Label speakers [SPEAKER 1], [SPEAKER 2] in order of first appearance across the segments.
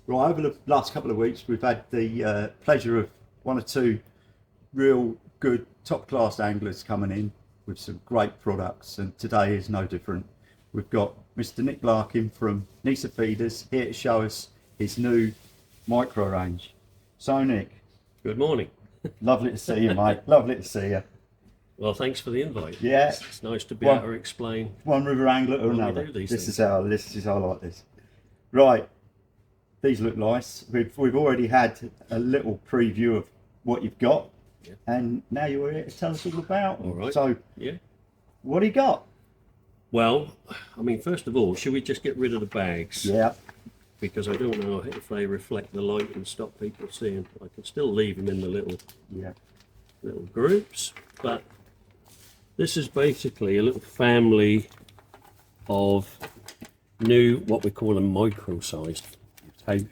[SPEAKER 1] Right, over the last couple of weeks, we've had the pleasure of one or two real good top class anglers coming in with some great products, and today is no different. We've got Mr. Nick Larkin from Nisa Feeders here to show us his new micro range. So Nick,
[SPEAKER 2] good morning.
[SPEAKER 1] Lovely to see you, mate. Lovely to see you.
[SPEAKER 2] Well, thanks for the invite.
[SPEAKER 1] Yeah,
[SPEAKER 2] it's nice to be able to explain
[SPEAKER 1] one river angler to another. This is how I like this. Right, these look nice. We've already had a little preview of what you've got, yeah, and now you're here to tell us all about them.
[SPEAKER 2] All right.
[SPEAKER 1] So,
[SPEAKER 2] yeah,
[SPEAKER 1] what do you got?
[SPEAKER 2] Well, I mean, first of all, should we just get rid of the bags?
[SPEAKER 1] Yeah.
[SPEAKER 2] Because I don't know if they reflect the light and stop people seeing. I can still leave them in the little groups, but this is basically a little family of new, what we call them micro-sized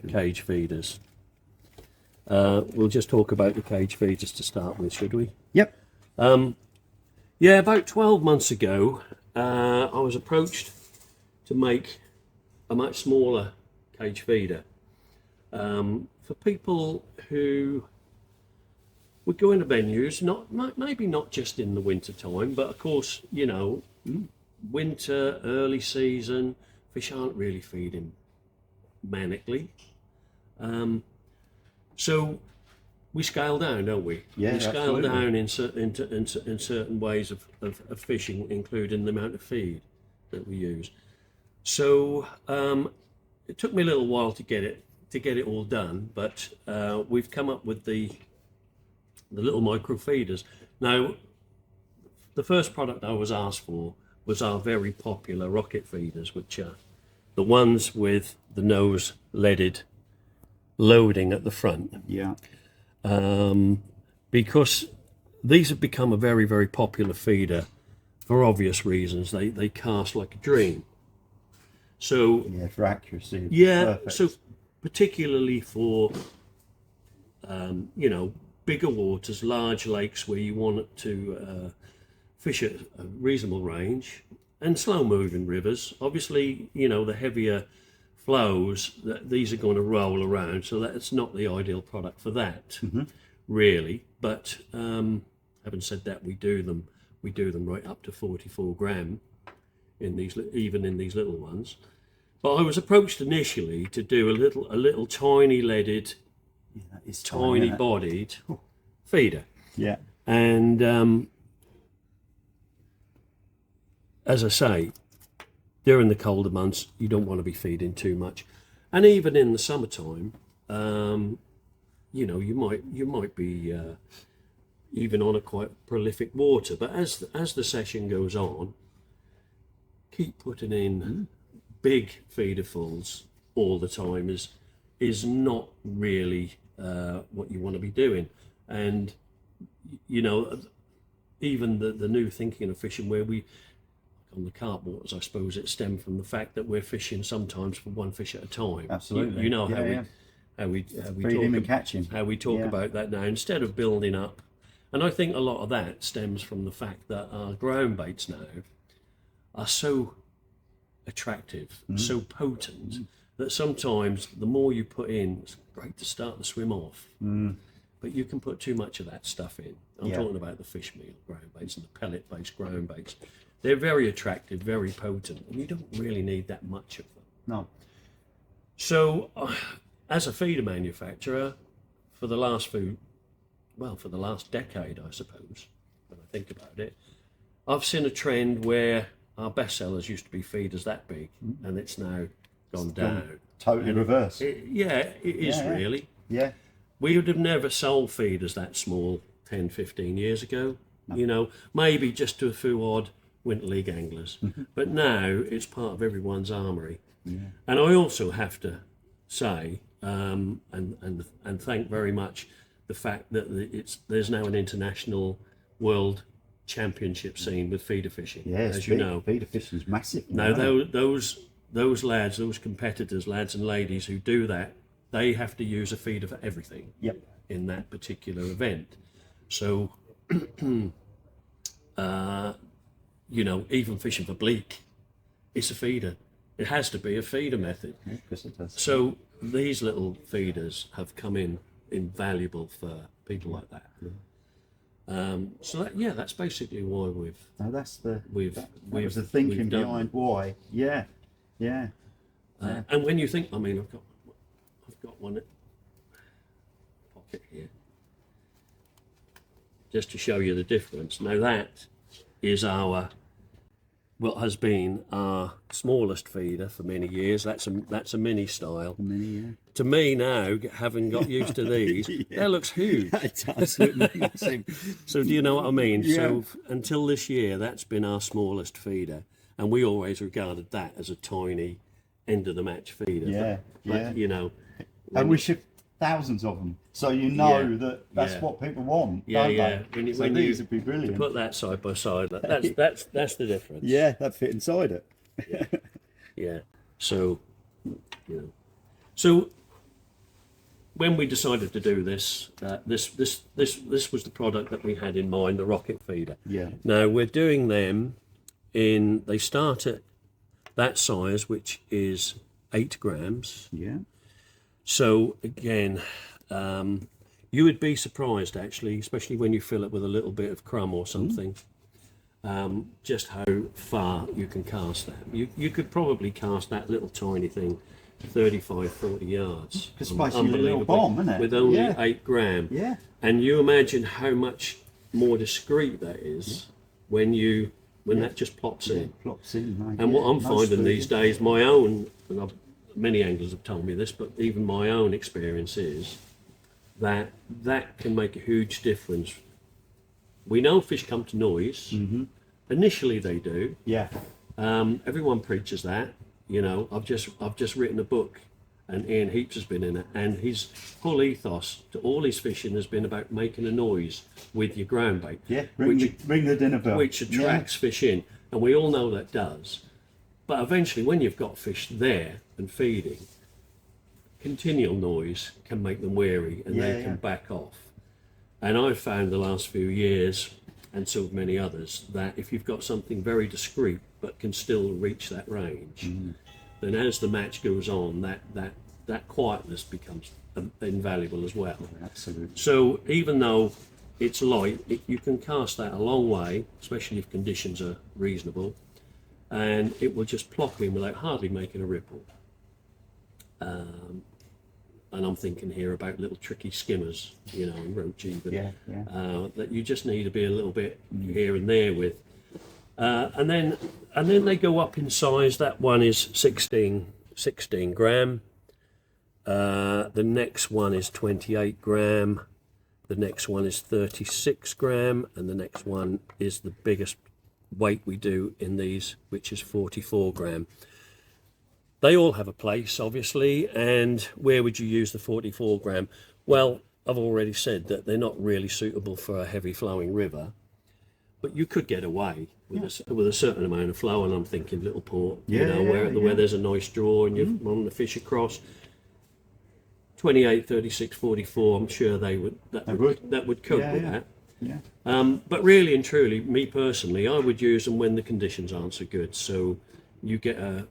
[SPEAKER 2] cage feeders. We'll just talk about the cage feeders to start with, should we?
[SPEAKER 1] Yep.
[SPEAKER 2] Yeah, about 12 months ago, I was approached to make a much smaller cage feeder for people who would go into venues, maybe not just in the winter time, but of course, you know, winter, early season, fish aren't really feeding manically. So we scale down, don't we?
[SPEAKER 1] Yeah,
[SPEAKER 2] we scale
[SPEAKER 1] absolutely.
[SPEAKER 2] down in certain ways of fishing, including the amount of feed that we use. So it took me a little while to get it all done, but we've come up with the little micro feeders. Now, the first product I was asked for was our very popular rocket feeders, which are the ones with the nose leaded loading at the front.
[SPEAKER 1] Yeah.
[SPEAKER 2] Because these have become a very, very popular feeder for obvious reasons. They cast like a dream. So
[SPEAKER 1] yeah, for accuracy.
[SPEAKER 2] Yeah,
[SPEAKER 1] perfect.
[SPEAKER 2] So particularly for you know, bigger waters, large lakes where you want to fish at a reasonable range, and slow moving rivers. Obviously, you know, the heavier flows, these are going to roll around, so that's not the ideal product for that, really. But having said that, we do them right up to 44 gram in these, even in these little ones. But I was approached initially to do a little tiny leaded, tiny bodied feeder.
[SPEAKER 1] Yeah.
[SPEAKER 2] And as I say, during the colder months, you don't want to be feeding too much, and even in the summertime, you know, you might be even on a quite prolific water. But as the session goes on, keep putting in big feederfuls all the time is not really what you want to be doing. And you know, even the new thinking of fishing, where we on the carp waters, I suppose it stemmed from the fact that we're fishing sometimes for one fish at a time.
[SPEAKER 1] Absolutely.
[SPEAKER 2] You know how we talk about that now, instead of building up. And I think a lot of that stems from the fact that our ground baits now are so attractive, so potent, that sometimes the more you put in, it's great to start the swim off, but you can put too much of that stuff in. I'm talking about the fish meal ground baits and the pellet based ground baits. They're very attractive, very potent, and you don't really need that much of them.
[SPEAKER 1] No.
[SPEAKER 2] So as a feeder manufacturer, for the last decade, I suppose, when I think about it, I've seen a trend where our best sellers used to be feeders that big, and it's now gone down.
[SPEAKER 1] Totally reverse.
[SPEAKER 2] It is really.
[SPEAKER 1] Yeah.
[SPEAKER 2] We would have never sold feeders that small 10, 15 years ago. No. You know, maybe just to a few odd Winter League anglers. But now it's part of everyone's armoury. Yeah. And I also have to say, and thank very much the fact that there's now an international world championship scene with feeder fishing.
[SPEAKER 1] Yes,
[SPEAKER 2] as you know,
[SPEAKER 1] feeder fishing is massive.
[SPEAKER 2] Now those lads, those competitors, lads and ladies who do that, they have to use a feeder for everything.
[SPEAKER 1] Yep.
[SPEAKER 2] In that particular event. So, you know, even fishing for bleak, it's a feeder. It has to be a feeder method.
[SPEAKER 1] Yeah, of course it does.
[SPEAKER 2] So these little feeders have come in invaluable for people like that. So that's basically why
[SPEAKER 1] No, that's the that
[SPEAKER 2] we've
[SPEAKER 1] was the thinking
[SPEAKER 2] we've done
[SPEAKER 1] behind why. Yeah.
[SPEAKER 2] And when you think, I mean, I've got one pocket here, just to show you the difference. Now that is what has been our smallest feeder for many years. That's a mini style. To me now, having got used to these, that looks huge.
[SPEAKER 1] It does look massive.
[SPEAKER 2] So do you know what I mean?
[SPEAKER 1] Yeah.
[SPEAKER 2] So until this year, that's been our smallest feeder, and we always regarded that as a tiny end of the match feeder. But, you know,
[SPEAKER 1] And we ship thousands of them, so you know that's what people want. Don't they? So these would be brilliant.
[SPEAKER 2] To put that side by side, that's the difference.
[SPEAKER 1] Yeah, that fit inside it.
[SPEAKER 2] Yeah. So, so when we decided to do this, this was the product that we had in mind, the rocket feeder.
[SPEAKER 1] Yeah.
[SPEAKER 2] Now we're doing them they start at that size, which is 8 grams.
[SPEAKER 1] Yeah.
[SPEAKER 2] So again, you would be surprised actually, especially when you fill it with a little bit of crumb or something, just how far you can cast that. You could probably cast that little tiny thing 35, 40 yards.
[SPEAKER 1] It's basically a little bomb, isn't it?
[SPEAKER 2] With only 8 gram.
[SPEAKER 1] Yeah.
[SPEAKER 2] And you imagine how much more discreet that is when that just plops in.
[SPEAKER 1] Plops in, mate.
[SPEAKER 2] And what I'm finding these days, my own, and many anglers have told me this, but even my own experience is that can make a huge difference. We know fish come to noise. Initially they do.
[SPEAKER 1] Yeah.
[SPEAKER 2] Everyone preaches that. You know, I've just written a book, and Ian Heaps has been in it, and his whole ethos to all his fishing has been about making a noise with your ground bait.
[SPEAKER 1] Yeah. Ring the dinner bell.
[SPEAKER 2] Which attracts fish in, and we all know that does. But eventually, when you've got fish there and feeding, continual noise can make them weary, and they can back off. And I've found the last few years, and so have many others, that if you've got something very discreet but can still reach that range, then as the match goes on, that quietness becomes invaluable as well.
[SPEAKER 1] Absolutely.
[SPEAKER 2] So even though it's light, you can cast that a long way, especially if conditions are reasonable, and it will just plop in without hardly making a ripple. And I'm thinking here about little tricky skimmers, and roach even, that you just need to be a little bit here and there with. And then they go up in size. That one is 16 gram. The next one is 28 gram. The next one is 36 gram, and the next one is the biggest weight we do in these, which is 44 gram. They all have a place, obviously, and where would you use the 44 gram? Well, I've already said that they're not really suitable for a heavy flowing river, but you could get away with a certain amount of flow, and I'm thinking little port, where there's a nice draw and you're running the fish across. 28, 36, 44, I'm sure that would cope with that.
[SPEAKER 1] Yeah.
[SPEAKER 2] But really and truly, me personally, I would use them when the conditions aren't so good. So you get a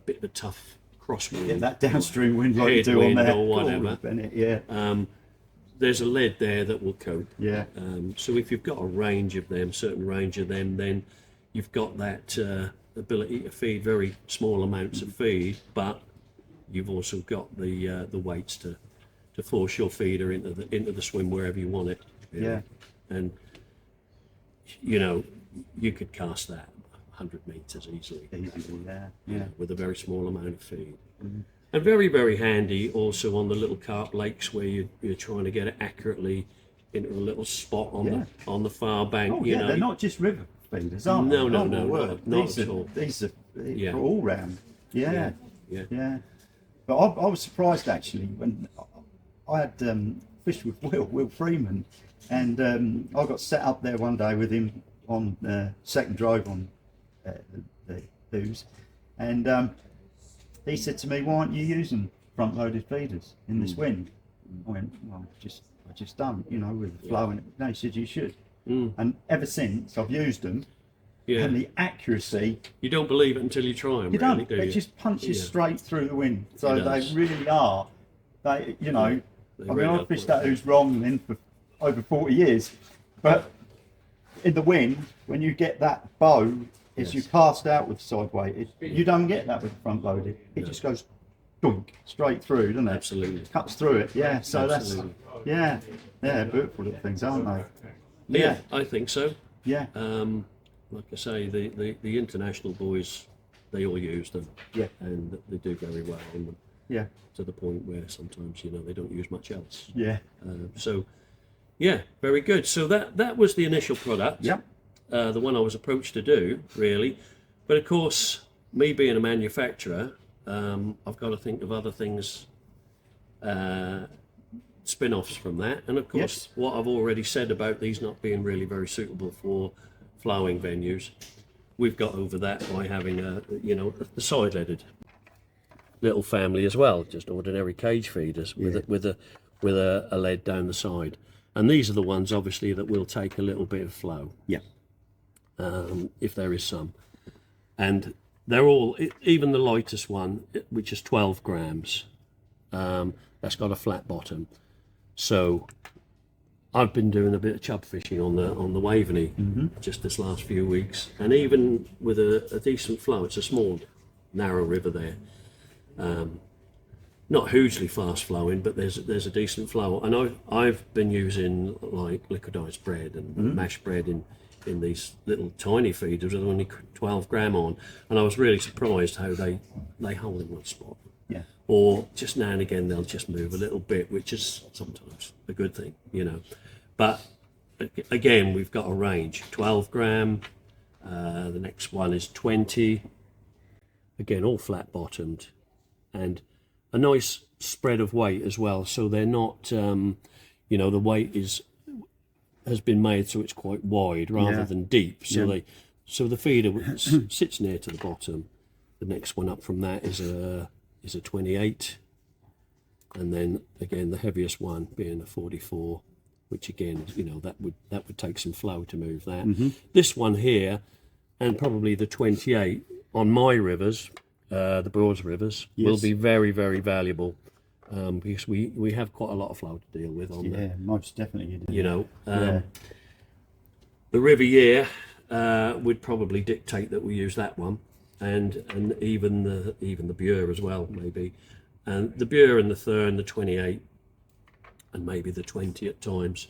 [SPEAKER 2] bit of a tough crosswind.
[SPEAKER 1] Yeah, that downstream wind like you do on there.
[SPEAKER 2] Or whatever.
[SPEAKER 1] Bennett,
[SPEAKER 2] there's a lead there that will cope.
[SPEAKER 1] Yeah.
[SPEAKER 2] So if you've got a certain range of them, then you've got that ability to feed very small amounts of feed, but you've also got the weights to force your feeder into the swim wherever you want it. Really.
[SPEAKER 1] Yeah.
[SPEAKER 2] And you could cast that 100 meters easily. With a very small amount of feed. And very, very handy also on the little carp lakes where you're trying to get it accurately into a little spot on the far bank.
[SPEAKER 1] Oh, they're not just river feeders, are they?
[SPEAKER 2] No, not at all.
[SPEAKER 1] These are for all round. Yeah. But I was surprised actually when I had fished with Will Freeman, and I got set up there one day with him on second drive on the booze, and he said to me, "Why aren't you using front-loaded feeders in this wind?" I went, "Well, I just don't, with the flow." And no, he said, "You should." And ever since I've used them,
[SPEAKER 2] Yeah.
[SPEAKER 1] And the accuracy,
[SPEAKER 2] You don't believe it until you try them.
[SPEAKER 1] you
[SPEAKER 2] really,
[SPEAKER 1] don't.
[SPEAKER 2] do
[SPEAKER 1] It
[SPEAKER 2] you?
[SPEAKER 1] just punches
[SPEAKER 2] Yeah.
[SPEAKER 1] straight through the wind. So
[SPEAKER 2] It
[SPEAKER 1] they
[SPEAKER 2] does.
[SPEAKER 1] really are. They, you know,
[SPEAKER 2] They
[SPEAKER 1] I mean,
[SPEAKER 2] really are
[SPEAKER 1] I've fished
[SPEAKER 2] quite
[SPEAKER 1] that who's wrong in for over 40 years, but in the wind, when you get that bow, as you
[SPEAKER 2] Yes.
[SPEAKER 1] cast out with sideway, you don't get that with front loaded. It just goes doink straight through, doesn't it?
[SPEAKER 2] Absolutely.
[SPEAKER 1] Cuts through it. Yeah. So
[SPEAKER 2] Absolutely.
[SPEAKER 1] that's beautiful little things, aren't they?
[SPEAKER 2] Yeah, I think so.
[SPEAKER 1] Yeah.
[SPEAKER 2] Like I say, the international boys, they all use them.
[SPEAKER 1] Yeah.
[SPEAKER 2] And they do very well on them,
[SPEAKER 1] Yeah.
[SPEAKER 2] to the point where sometimes, you know, they don't use much else.
[SPEAKER 1] Yeah.
[SPEAKER 2] So, yeah, very good. So that was the initial product.
[SPEAKER 1] Yep.
[SPEAKER 2] The one I was approached to do, really. But of course, me being a manufacturer, I've got to think of other things, spin-offs from that. And of course, what I've already said about these not being really very suitable for flowing venues, we've got over that by having the side-leaded little family as well, just ordinary cage feeders with a lead down the side. And these are the ones, obviously, that will take a little bit of flow.
[SPEAKER 1] Yeah.
[SPEAKER 2] If there is some. And they're all, even the lightest one, which is 12 grams, that's got a flat bottom. So I've been doing a bit of chub fishing on the Waveney just this last few weeks, and even with a decent flow, it's a small, narrow river there. Not hugely fast flowing, but there's a decent flow. And I've been using like liquidized bread and mashed bread in these little tiny feeders with only 12 gram on, and I was really surprised how they hold in one spot.
[SPEAKER 1] Yeah.
[SPEAKER 2] Or just now and again they'll just move a little bit, which is sometimes a good thing, you know. But again, we've got a range: 12 gram. The next one is 20. Again, all flat bottomed, and a nice spread of weight as well. So they're not, the weight has been made so it's quite wide rather than deep. So so the feeder sits near to the bottom. The next one up from that is a 28, and then again the heaviest one being a 44, which again, that would take some flow to move that. This one here, and probably the 28 on my rivers, the Broads rivers, will be very, very valuable, because we have quite a lot of flow to deal with on that.
[SPEAKER 1] Yeah, most definitely you do.
[SPEAKER 2] The River Year would probably dictate that we use that one, and even the Bure as well, maybe. And the Bure and the Thurn, the 28, and maybe the 20 at times,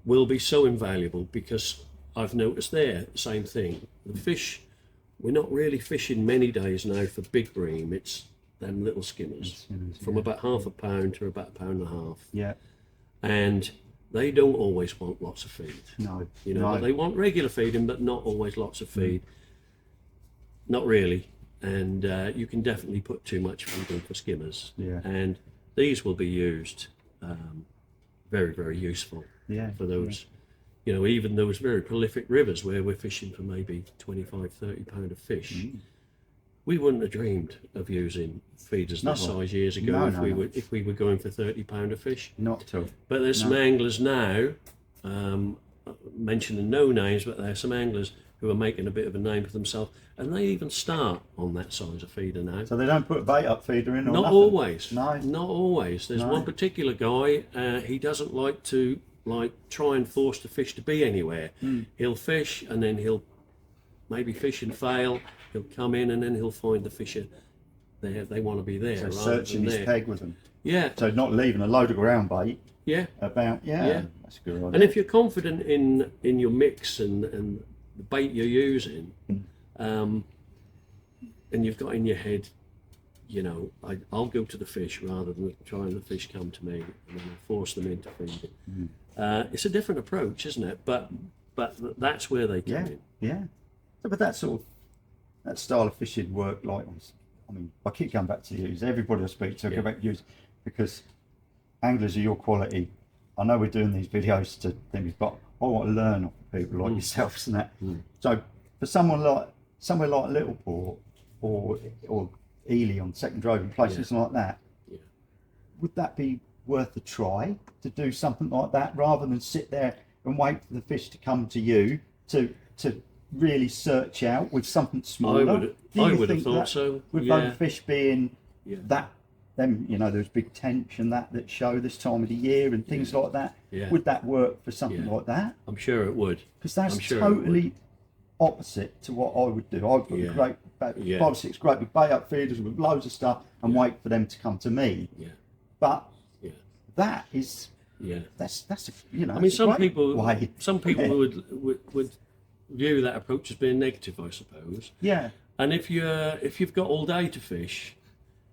[SPEAKER 2] will be so invaluable, because I've noticed there the same thing. The fish, we're not really fishing many days now for big bream. It's them little skimmers, from about half a pound to about £1.5 pounds.
[SPEAKER 1] Yeah.
[SPEAKER 2] And they don't always want lots of feed.
[SPEAKER 1] No.
[SPEAKER 2] But they want regular feeding, but not always lots of feed. Not really. And you can definitely put too much feed in for skimmers.
[SPEAKER 1] Yeah.
[SPEAKER 2] And these will be used very, very useful for those, even those very prolific rivers where we're fishing for maybe 25, 30 pound of fish. We wouldn't have dreamed of using feeders this size years ago if we were going for 30 pound of fish.
[SPEAKER 1] Not at all.
[SPEAKER 2] But there's some anglers now, mentioning no names, but there's some anglers who are making a bit of a name for themselves, and they even start on that size of feeder now.
[SPEAKER 1] So they don't put a bait up feeder in or
[SPEAKER 2] Not
[SPEAKER 1] nothing?
[SPEAKER 2] always.
[SPEAKER 1] No.
[SPEAKER 2] Not always. There's one particular guy, he doesn't like to try and force the fish to be anywhere. He'll fish, and then he'll maybe fish and fail. He'll come in, and then he'll find the fish they want to be there.
[SPEAKER 1] So
[SPEAKER 2] rather
[SPEAKER 1] searching
[SPEAKER 2] than
[SPEAKER 1] his
[SPEAKER 2] there.
[SPEAKER 1] peg with them.
[SPEAKER 2] Yeah.
[SPEAKER 1] So not leaving a load of ground bait
[SPEAKER 2] Yeah.
[SPEAKER 1] about. Yeah. That's a good idea.
[SPEAKER 2] And if you're confident in your mix and the bait you're using, and you've got in your head, I'll go to the fish rather than trying the fish come to me, and then I'll force them into feeding. It's a different approach, isn't it? But that's where they come in.
[SPEAKER 1] Yeah. But that style of fishing work I keep going back to use. Everybody I speak to, I go back to use, because anglers of your quality, I know we're doing these videos to things, but I want to learn off of people like yourselves and that. So for somewhere like Littleport or Ely on Second Drove and places like that, would that be worth a try to do something like that, rather than sit there and wait for the fish to come to you to really search out with something smaller?
[SPEAKER 2] I would have thought so.
[SPEAKER 1] With
[SPEAKER 2] Yeah.
[SPEAKER 1] bonefish being
[SPEAKER 2] Yeah.
[SPEAKER 1] that, them, there's big tench and that show this time of the year and things like that.
[SPEAKER 2] Yeah.
[SPEAKER 1] Would that work for something
[SPEAKER 2] Yeah.
[SPEAKER 1] like that?
[SPEAKER 2] I'm sure it would.
[SPEAKER 1] Because that's
[SPEAKER 2] I'm sure it
[SPEAKER 1] totally opposite to what I would do. I'd put
[SPEAKER 2] Yeah.
[SPEAKER 1] about
[SPEAKER 2] Yeah.
[SPEAKER 1] 5 or 6 great big bait up feeders with loads of stuff and wait for them to come to me.
[SPEAKER 2] Yeah.
[SPEAKER 1] But
[SPEAKER 2] Yeah.
[SPEAKER 1] that is
[SPEAKER 2] Yeah.
[SPEAKER 1] that's
[SPEAKER 2] I mean, some people
[SPEAKER 1] way.
[SPEAKER 2] would view that approach as being negative, I suppose.
[SPEAKER 1] Yeah.
[SPEAKER 2] And if you've got all day to fish,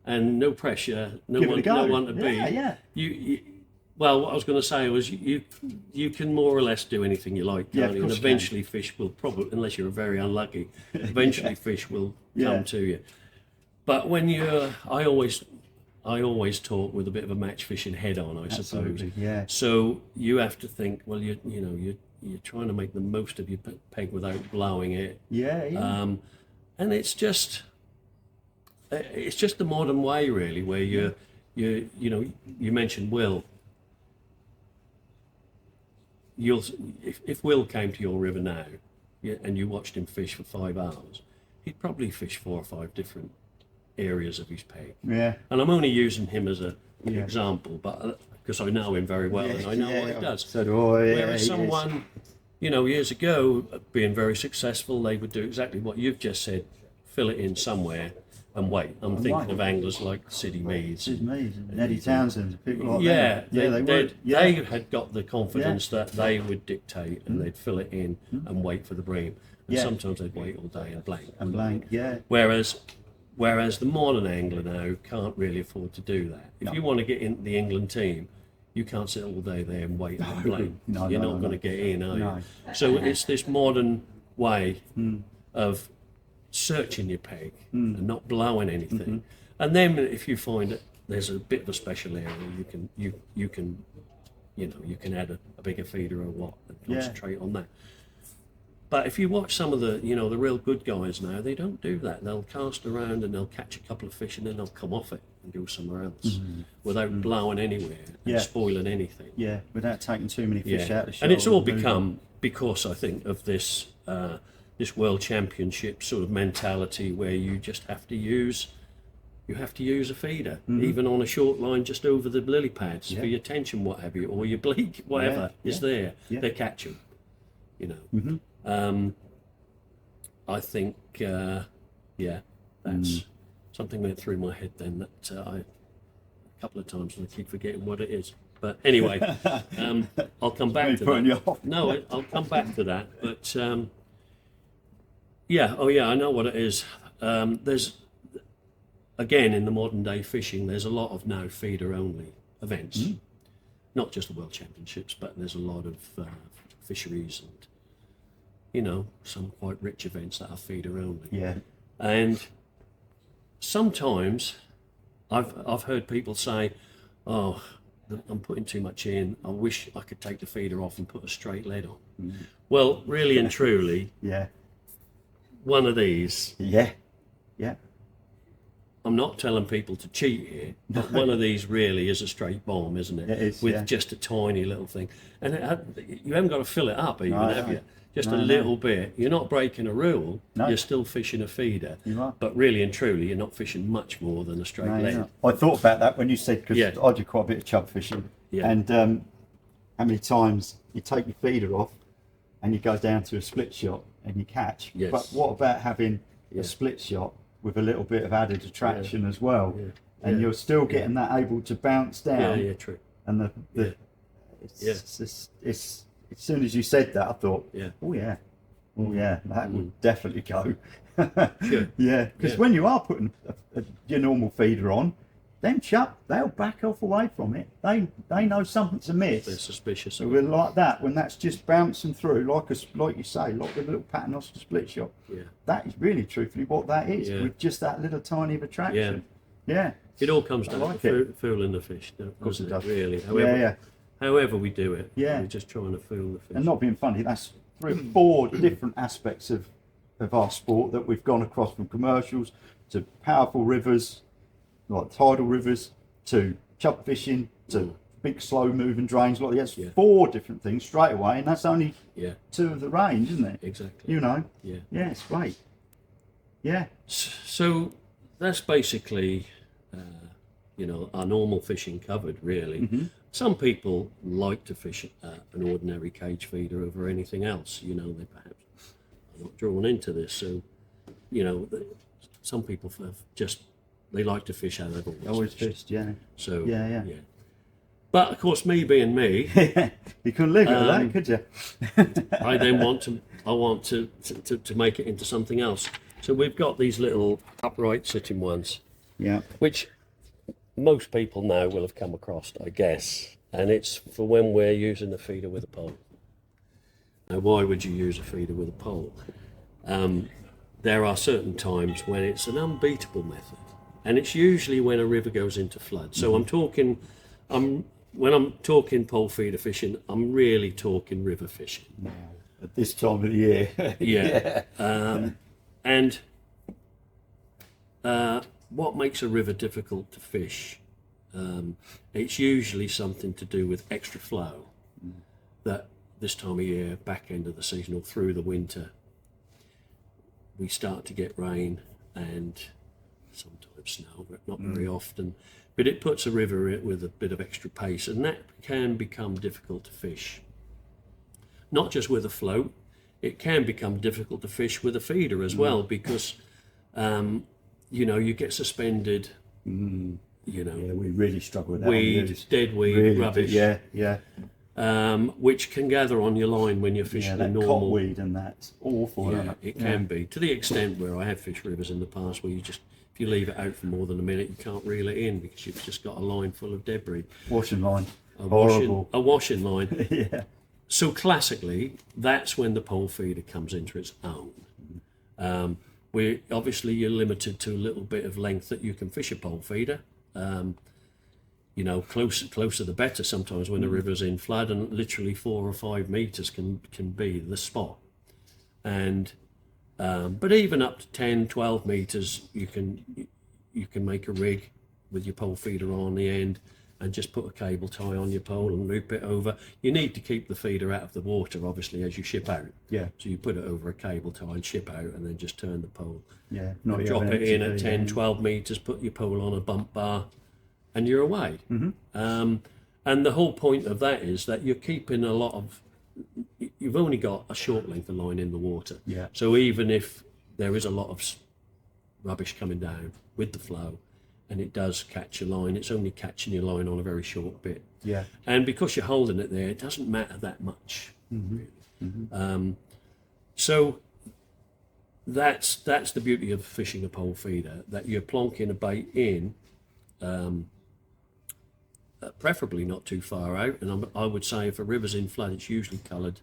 [SPEAKER 2] and no pressure, no
[SPEAKER 1] Give it
[SPEAKER 2] one
[SPEAKER 1] a go.
[SPEAKER 2] no one to beat,
[SPEAKER 1] Yeah.
[SPEAKER 2] you well, what I was going to say was you can more or less do anything you like,
[SPEAKER 1] Yeah,
[SPEAKER 2] can't
[SPEAKER 1] of
[SPEAKER 2] you? And
[SPEAKER 1] course you
[SPEAKER 2] eventually fish will probably, unless you're very unlucky, eventually fish will come to you. But when I always talk with a bit of a match fishing head on, I suppose.
[SPEAKER 1] Absolutely, yeah.
[SPEAKER 2] So you have to think, well, you're trying to make the most of your peg without blowing it.
[SPEAKER 1] Yeah.
[SPEAKER 2] And it's just the modern way, really, where you mentioned Will. If Will came to your river now, and you watched him fish for 5 hours, he'd probably fish 4 or 5 different areas of his peg.
[SPEAKER 1] Yeah.
[SPEAKER 2] And I'm only using him as an example, but because I know him very well and I know what he does.
[SPEAKER 1] So do I.
[SPEAKER 2] Whereas someone, years ago, being very successful, they would do exactly what you've just said: fill it in somewhere and wait. I'm thinking of anglers like Sidney Meads.
[SPEAKER 1] and Eddie Townsend, people like
[SPEAKER 2] Yeah,
[SPEAKER 1] that. Yeah, they would. Yeah.
[SPEAKER 2] They had got the confidence that they would dictate and they'd fill it in and wait for the bream. And sometimes they'd wait all day and blank.
[SPEAKER 1] And blank, yeah.
[SPEAKER 2] Whereas the modern angler now can't really afford to do that. If you want to get in the England team, you can't sit all day there and wait and blank. You're not going to get in, are you? So it's this modern way of searching your peg and not blowing anything. And then if you find that there's a bit of a special area, you can add a bigger feeder or what and concentrate on that. But if you watch some of the the real good guys now, they don't do that. They'll cast around and they'll catch a couple of fish and then they'll come off it and go somewhere else without blowing anywhere and spoiling anything.
[SPEAKER 1] Yeah, without taking too many fish out of the show.
[SPEAKER 2] And it's all become because I think of this this World Championship sort of mentality where you just have to use a feeder, even on a short line just over the lily pads for your tension, what have you, or your bleak, whatever is there. They catch them, I think, that's something went through my head then that a couple of times and I keep forgetting what it is. But anyway, I'll come back to that. No, I'll come back to that. But I know what it is. There's, again, in the modern day fishing, there's a lot of now feeder only events. Not just the World Championships, but there's a lot of fisheries and some quite rich events that are feeder only.
[SPEAKER 1] Yeah.
[SPEAKER 2] And sometimes I've heard people say, "Oh, I'm putting too much in. I wish I could take the feeder off and put a straight lead on." Well, really and truly, one of these.
[SPEAKER 1] Yeah.
[SPEAKER 2] I'm not telling people to cheat here, but one of these really is a straight bomb, isn't it?
[SPEAKER 1] It is,
[SPEAKER 2] with just a tiny little thing, and you haven't got to fill it up even, have you? Just a little bit. You're not breaking a rule. You're still fishing a feeder.
[SPEAKER 1] You are.
[SPEAKER 2] But really and truly, you're not fishing much more than a straight lead.
[SPEAKER 1] I thought about that when you said, because I do quite a bit of chub fishing, and how many times you take your feeder off and you go down to a split shot and you catch.
[SPEAKER 2] Yes.
[SPEAKER 1] But what about having a split shot with a little bit of added attraction as well? And you're still getting that able to bounce down.
[SPEAKER 2] Yeah, true.
[SPEAKER 1] And it's as soon as you said that, I thought, oh yeah, that would definitely go. Yeah, because when you are putting your normal feeder on, them chub, they'll back off away from it. They know something's amiss.
[SPEAKER 2] They're suspicious.
[SPEAKER 1] So we're like that when that's just bouncing through, like you say, like the little paternoster split shot. Yeah, that is really truthfully what that is, with just that little tiny of attraction. Yeah.
[SPEAKER 2] It all comes down to fooling the fish,
[SPEAKER 1] of course it does.
[SPEAKER 2] Really. However we do it, we're just trying to fool the fish.
[SPEAKER 1] And not being funny, that's 3 or 4 different aspects of our sport that we've gone across, from commercials to powerful rivers, like tidal rivers, to chub fishing, to big slow moving drains like that's
[SPEAKER 2] Yeah.
[SPEAKER 1] 4 different things straight away, and that's only
[SPEAKER 2] Yeah,
[SPEAKER 1] 2 of the range, isn't it?
[SPEAKER 2] exactly.
[SPEAKER 1] You know.
[SPEAKER 2] Yeah.
[SPEAKER 1] Yeah, it's great. Yeah.
[SPEAKER 2] So that's basically, our normal fishing covered, really. Some people like to fish an ordinary cage feeder over anything else. They perhaps are not drawn into this. So, some people they like to fish how they've
[SPEAKER 1] Always fished, yeah.
[SPEAKER 2] So,
[SPEAKER 1] Yeah.
[SPEAKER 2] But of course, me being me,
[SPEAKER 1] You couldn't live with that, could you?
[SPEAKER 2] I then want to make it into something else. So we've got these little upright sitting ones,
[SPEAKER 1] Yeah.
[SPEAKER 2] which most people now will have come across, I guess, and it's for when we're using a feeder with a pole. Now, why would you use a feeder with a pole? There are certain times when it's an unbeatable method, and it's usually when a river goes into flood. So when I'm talking pole feeder fishing, I'm really talking river fishing.
[SPEAKER 1] At this time of the year.
[SPEAKER 2] Yeah. And what makes a river difficult to fish? It's usually something to do with extra flow that this time of year, back end of the season or through the winter, we start to get rain and sometimes snow, but not very often. But it puts a river with a bit of extra pace, and that can become difficult to fish. Not just with a float, it can become difficult to fish with a feeder as well, because you get suspended.
[SPEAKER 1] Yeah, we really struggle with that.
[SPEAKER 2] Weed, dead weed,
[SPEAKER 1] really
[SPEAKER 2] rubbish.
[SPEAKER 1] Yeah.
[SPEAKER 2] Which can gather on your line when you're fishing
[SPEAKER 1] that
[SPEAKER 2] normal.
[SPEAKER 1] cotweed, and that's awful.
[SPEAKER 2] Yeah,
[SPEAKER 1] isn't
[SPEAKER 2] it can be, to the extent where I have fished rivers in the past where if you leave it out for more than a minute, you can't reel it in because you've just got a line full of debris.
[SPEAKER 1] Washing line.
[SPEAKER 2] A washing line.
[SPEAKER 1] Yeah.
[SPEAKER 2] So classically, that's when the pole feeder comes into its own. You're limited to a little bit of length that you can fish a pole feeder. Closer the better sometimes when the river's in flood, and literally 4 or 5 meters can be the spot. And but even up to 10, 12 meters, you can make a rig with your pole feeder on the end and just put a cable tie on your pole and loop it over. You need to keep the feeder out of the water, obviously, as you ship out.
[SPEAKER 1] Yeah.
[SPEAKER 2] So you put it over a cable tie and ship out, and then just turn the pole.
[SPEAKER 1] Yeah.
[SPEAKER 2] And drop it in at 10, 12 meters, put your pole on a bump bar, and you're away. And the whole point of that is that you're keeping you've only got a short length of line in the water.
[SPEAKER 1] Yeah.
[SPEAKER 2] So even if there is a lot of rubbish coming down with the flow, and it does catch your line, it's only catching your line on a very short bit.
[SPEAKER 1] Yeah.
[SPEAKER 2] And because you're holding it there, it doesn't matter that much. Really. So that's the beauty of fishing a pole feeder, that you're plonking a bait in, preferably not too far out. And I would say if a river's in flood, it's usually coloured,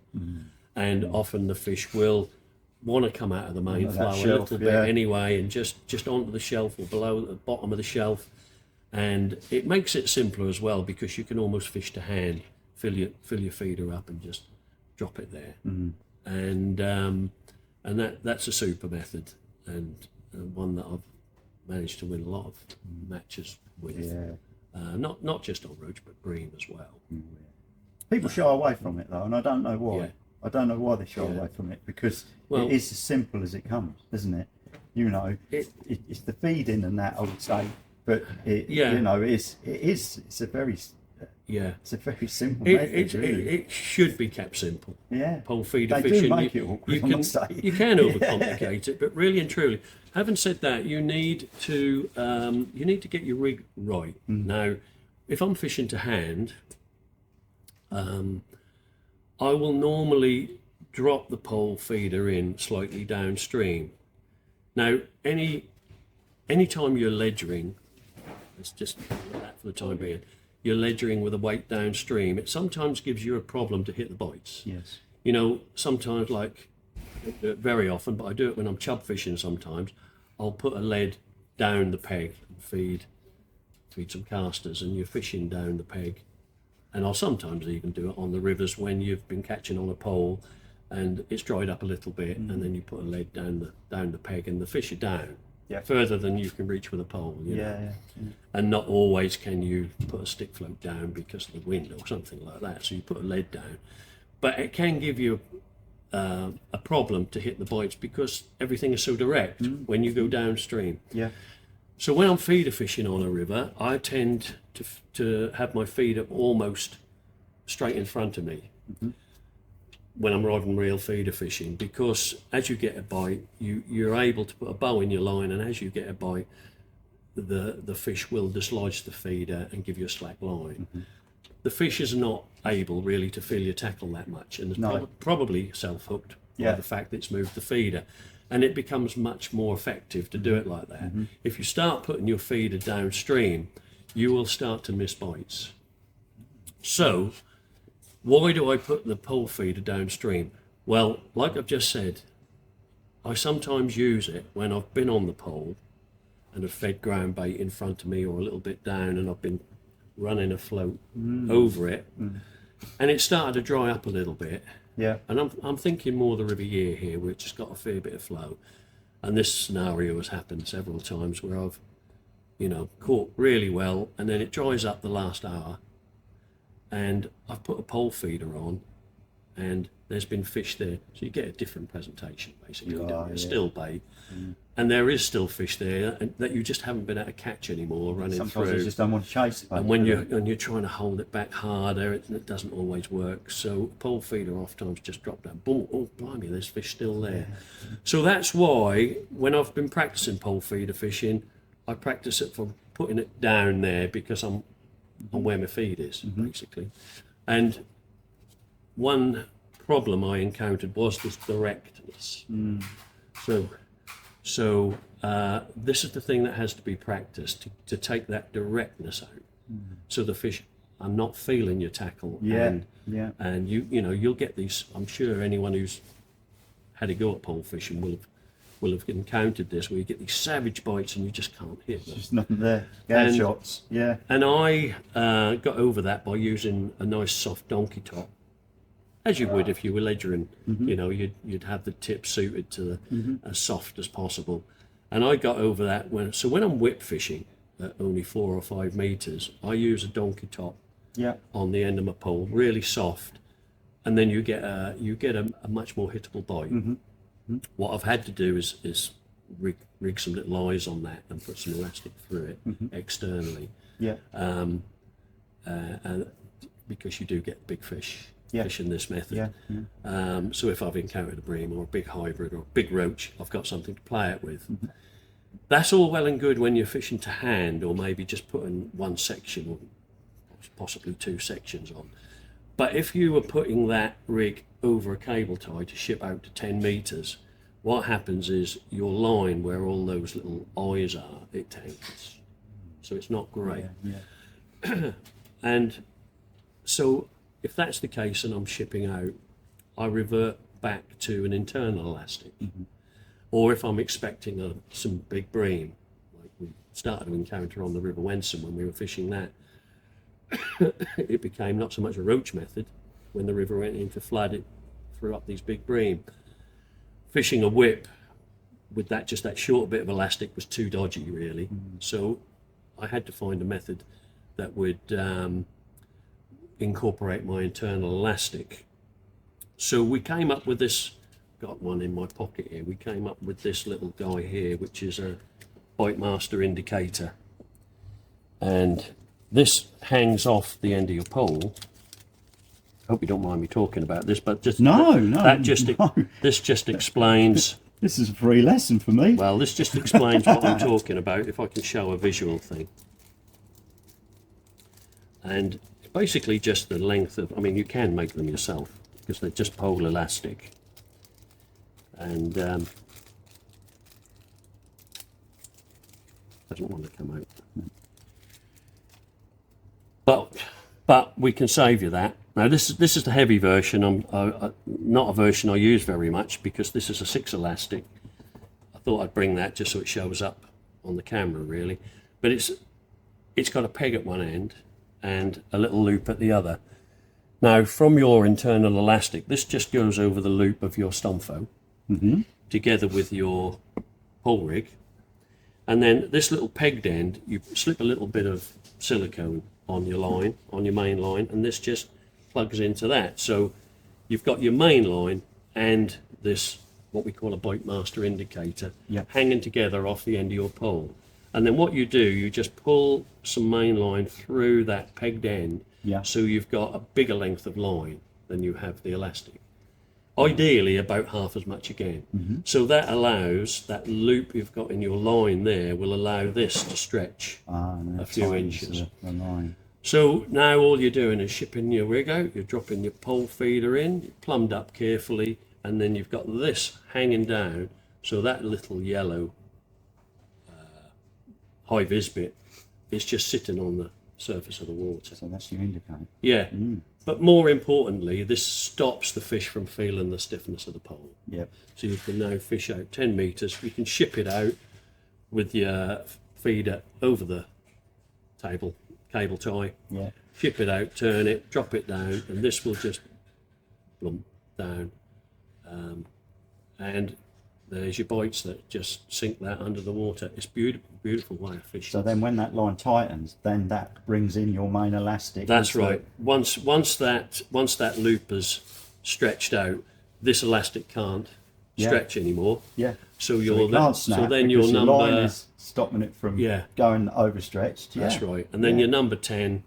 [SPEAKER 2] and often the fish will want to come out of the main flow a little bit anyway, and just onto the shelf or below the bottom of the shelf. And it makes it simpler as well, because you can almost fish to hand, fill your feeder up and just drop it there. And that's a super method, and one that I've managed to win a lot of matches with. Not just on roach, but bream as well.
[SPEAKER 1] People shy away from it though, and I don't know why.
[SPEAKER 2] Yeah.
[SPEAKER 1] I don't know why they shy away from it, because it is as simple as it comes, isn't it? It's the feeding and that, I would say, but it's a very simple method. Really.
[SPEAKER 2] It should be kept simple.
[SPEAKER 1] Yeah.
[SPEAKER 2] Pole feeder
[SPEAKER 1] They
[SPEAKER 2] fishing.
[SPEAKER 1] do make it awkward,
[SPEAKER 2] you
[SPEAKER 1] I must say.
[SPEAKER 2] You can overcomplicate it, but really and truly, having said that, you need to get your rig right. Now, if I'm fishing to hand, I will normally drop the pole feeder in slightly downstream. Now, any time you're ledgering, let's just do that for the time being, you're ledgering with a weight downstream, it sometimes gives you a problem to hit the bites.
[SPEAKER 1] Yes.
[SPEAKER 2] Sometimes, like, I don't do it very often, but I do it when I'm chub fishing sometimes. I'll put a lead down the peg and feed some casters, and you're fishing down the peg. And I'll sometimes even do it on the rivers when you've been catching on a pole and it's dried up a little bit, and then you put a lead down the peg and the fish are down.
[SPEAKER 1] Yeah.
[SPEAKER 2] further than you can reach with a pole. You know?
[SPEAKER 1] Yeah.
[SPEAKER 2] And not always can you put a stick float down because of the wind or something like that. So you put a lead down, but it can give you a problem to hit the bites because everything is so direct when you go downstream.
[SPEAKER 1] Yeah.
[SPEAKER 2] So when I'm feeder fishing on a river, I tend to have my feeder almost straight in front of me when I'm rod and reel feeder fishing, because as you get a bite, you're able to put a bow in your line, and as you get a bite, the fish will dislodge the feeder and give you a slack line. The fish is not able really to feel your tackle that much, and it's probably self-hooked by the fact that it's moved the feeder, and it becomes much more effective to do it like that. If you start putting your feeder downstream, you will start to miss bites. So why do I put the pole feeder downstream? Well, like I've just said, I sometimes use it when I've been on the pole and have fed ground bait in front of me or a little bit down, and I've been running a float over it, and it started to dry up a little bit.
[SPEAKER 1] Yeah.
[SPEAKER 2] And I'm thinking more the River Yare here, which has got a fair bit of flow. And this scenario has happened several times where I've, caught really well, and then it dries up the last hour, and I've put a pole feeder on, and there's been fish there. So you get a different presentation, basically.
[SPEAKER 1] Oh,
[SPEAKER 2] It's still bait. And there is still fish there that you just haven't been able to catch anymore running
[SPEAKER 1] Sometimes
[SPEAKER 2] through.
[SPEAKER 1] you just don't want to chase it.
[SPEAKER 2] And when you're trying to hold it back harder, it doesn't always work. So pole feeder oftentimes just drop down. Boom! Oh, blimey, there's fish still there. So that's why when I've been practicing pole feeder fishing, I practice it for putting it down there because I'm on where my feed is, basically. And one problem I encountered was this directness. So this is the thing that has to be practiced to take that directness out. So the fish are not feeling your tackle. And you'll get these. I'm sure anyone who's had a go at pole fishing will have encountered this, where you get these savage bites and you just can't hit them.
[SPEAKER 1] There's nothing there. Gad shots. Yeah.
[SPEAKER 2] And I got over that by using a nice soft donkey top, as you would if you were ledgering. You'd have the tip suited to as soft as possible. And I got over that when I'm whip fishing at only 4 or 5 meters, I use a donkey top on the end of my pole, really soft, and then you get a much more hittable bite. What I've had to do is rig some little eyes on that and put some elastic through it externally. And because you do get big fish in this method. So if I've encountered a bream or a big hybrid or a big roach, I've got something to play it with. That's all well and good when you're fishing to hand, or maybe just putting one section or possibly 2 sections on. But if you were putting that rig over a cable tie to ship out to 10 meters, what happens is your line, where all those little eyes are, it tangles. So it's not great. And so if that's the case and I'm shipping out, I revert back to an internal elastic. Or if I'm expecting some big bream, like we started to encounter on the River Wensum when we were fishing that, it became not so much a roach method. When the river went into flood, it threw up these big bream. Fishing a whip with that short bit of elastic was too dodgy, really. So I had to find a method that would incorporate my internal elastic. So we came up with this, got one in my pocket here, we came up with this little guy here, which is a Bite Master indicator. And this hangs off the end of your pole. I hope you don't mind me talking about this, but just this just explains.
[SPEAKER 1] This is a free lesson for me.
[SPEAKER 2] Well, this just explains what I'm talking about. If I can show a visual thing, and it's basically just the length of. I mean, you can make them yourself because they're just pole elastic, and doesn't want to come out. But we can save you that. Now this is the heavy version. Not a version I use very much because this is a 6 elastic. I thought I'd bring that just so it shows up on the camera really. But it's got a peg at one end and a little loop at the other. Now from your internal elastic, this just goes over the loop of your stomfo together with your pole rig. And then this little pegged end, you slip a little bit of silicone on your line, on your main line, and this just plugs into that. So you've got your main line and this, what we call a bite master indicator, hanging together off the end of your pole. And then what you do, you just pull some main line through that pegged end, so you've got a bigger length of line than you have the elastic. Ideally about half as much again. So that allows, that loop you've got in your line there will allow this to stretch a few inches.
[SPEAKER 1] The line.
[SPEAKER 2] So now all you're doing is shipping your rig out, you're dropping your pole feeder in, plumbed up carefully, and then you've got this hanging down, so that little yellow high vis bit is just sitting on the surface of the water.
[SPEAKER 1] So that's your indicator.
[SPEAKER 2] Yeah. But more importantly, this stops the fish from feeling the stiffness of the pole.
[SPEAKER 1] Yep.
[SPEAKER 2] So you can now fish out 10 metres. You can ship it out with your feeder over the cable tie.
[SPEAKER 1] Yeah.
[SPEAKER 2] Ship it out, turn it, drop it down, and this will just plump down. And there's your bites that just sink that under the water. It's beautiful, beautiful way of fishing.
[SPEAKER 1] So then when that line tightens, then that brings in your main elastic.
[SPEAKER 2] That's right. Once that loop is stretched out, this elastic can't stretch anymore.
[SPEAKER 1] Yeah.
[SPEAKER 2] So
[SPEAKER 1] you can't snap,
[SPEAKER 2] so then
[SPEAKER 1] because
[SPEAKER 2] your number
[SPEAKER 1] line is stopping it from going overstretched.
[SPEAKER 2] That's right. And then your number 10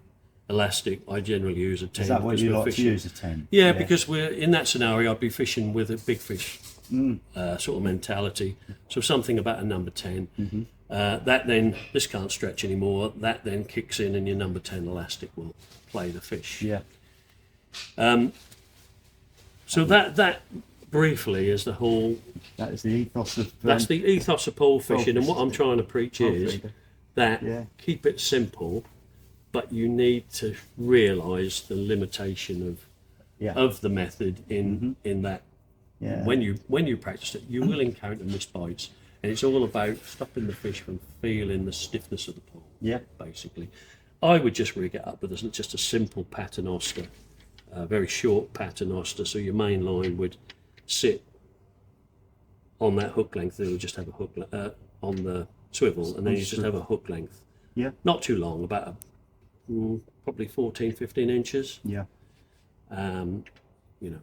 [SPEAKER 2] elastic, I generally use a 10.
[SPEAKER 1] Is that what you like
[SPEAKER 2] fishing.
[SPEAKER 1] to use, a 10?
[SPEAKER 2] Yeah, because we're in that scenario. I'd be fishing with a big fish sort of mentality. So something about a number 10. That then, this can't stretch anymore. That then kicks in, and your number 10 elastic will play the fish.
[SPEAKER 1] Yeah.
[SPEAKER 2] So that briefly is the whole.
[SPEAKER 1] That is the ethos of.
[SPEAKER 2] That's the ethos of pole fishing, and what I'm trying to preach is
[SPEAKER 1] feeder.
[SPEAKER 2] that keep it simple, but you need to realise the limitation of the method in that.
[SPEAKER 1] Yeah.
[SPEAKER 2] When you practice it, you will encounter missed bites, and it's all about stopping the fish from feeling the stiffness of the pole.
[SPEAKER 1] Yeah.
[SPEAKER 2] Basically, I would just rig it up with just a simple paternoster, a very short paternoster. So your main line would sit on that hook length. It would just have a hook on the swivel, and then you just have a hook length.
[SPEAKER 1] Yeah.
[SPEAKER 2] Not too long, about probably 14, 15 inches.
[SPEAKER 1] Yeah.
[SPEAKER 2] You know.